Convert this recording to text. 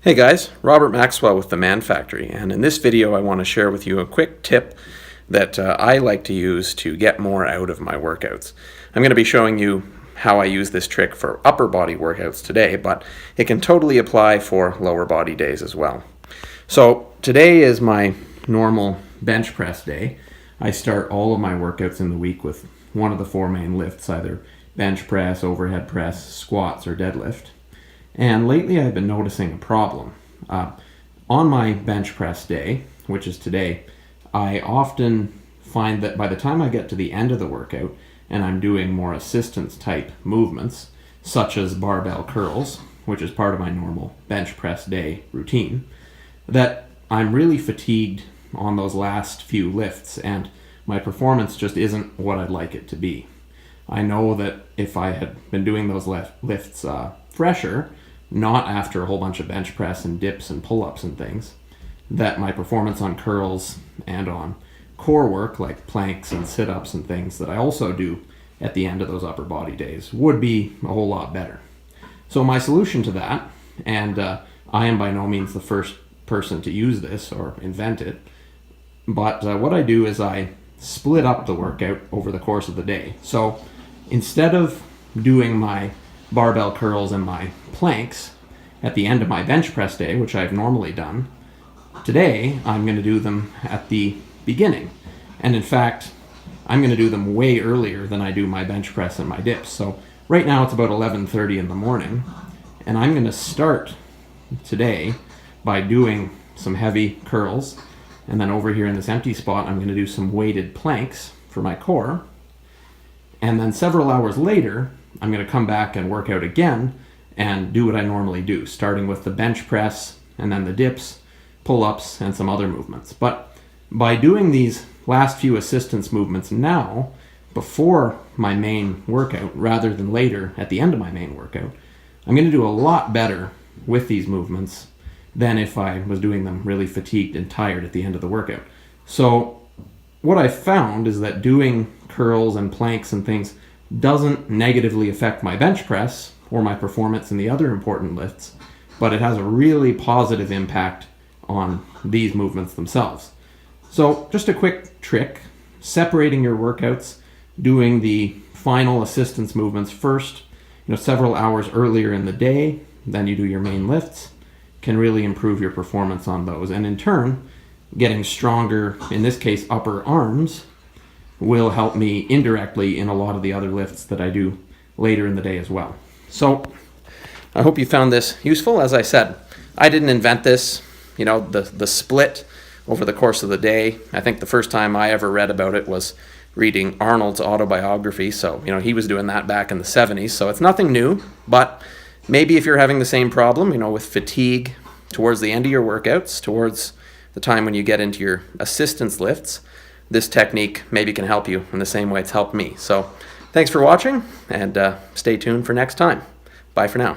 Hey guys, Robert Maxwell with The Man Factory, and in this video I want to share with you a quick tip that I like to use to get more out of my workouts. I'm going to be showing you how I use this trick for upper body workouts today, but it can totally apply for lower body days as well. So today is my normal bench press day. I start all of my workouts in the week with one of the four main lifts, either bench press, overhead press, squats, or deadlift. And lately I've been noticing a problem. On my bench press day, which is today, I often find that by the time I get to the end of the workout and I'm doing more assistance type movements, such as barbell curls, which is part of my normal bench press day routine, that I'm really fatigued on those last few lifts and my performance just isn't what I'd like it to be. I know that if I had been doing those lifts fresher, not after a whole bunch of bench press and dips and pull-ups and things, that my performance on curls and on core work like planks and sit-ups and things that I also do at the end of those upper body days would be a whole lot better. So my solution to that, and I am by no means the first person to use this or invent it, but what I do is I split up the workout over the course of the day. So instead of doing my barbell curls and my planks at the end of my bench press day, which I've normally done, today I'm going to do them at the beginning. And in fact, I'm going to do them way earlier than I do my bench press and my dips. So right now it's about 11:30 in the morning, and I'm going to start today by doing some heavy curls, and then over here in this empty spot I'm going to do some weighted planks for my core, and then several hours later I'm going to come back and work out again and do what I normally do, starting with the bench press and then the dips, pull-ups, and some other movements. But by doing these last few assistance movements now, before my main workout, rather than later at the end of my main workout, I'm going to do a lot better with these movements than if I was doing them really fatigued and tired at the end of the workout. So what I found is that doing curls and planks and things doesn't negatively affect my bench press or my performance in the other important lifts, but it has a really positive impact on these movements themselves. So just a quick trick, separating your workouts, doing the final assistance movements first, several hours earlier in the day than you do your main lifts, can really improve your performance on those. And in turn, getting stronger, in this case upper arms, will help me indirectly in a lot of the other lifts that I do later in the day as well. So I hope you found this useful. As I said, I didn't invent this, the split over the course of the day. I think the first time I ever read about it was reading Arnold's autobiography. So, he was doing that back in the 70s. So it's nothing new, but maybe if you're having the same problem, with fatigue towards the end of your workouts, towards the time when you get into your assistance lifts, this technique maybe can help you in the same way it's helped me. So thanks for watching, and stay tuned for next time. Bye for now.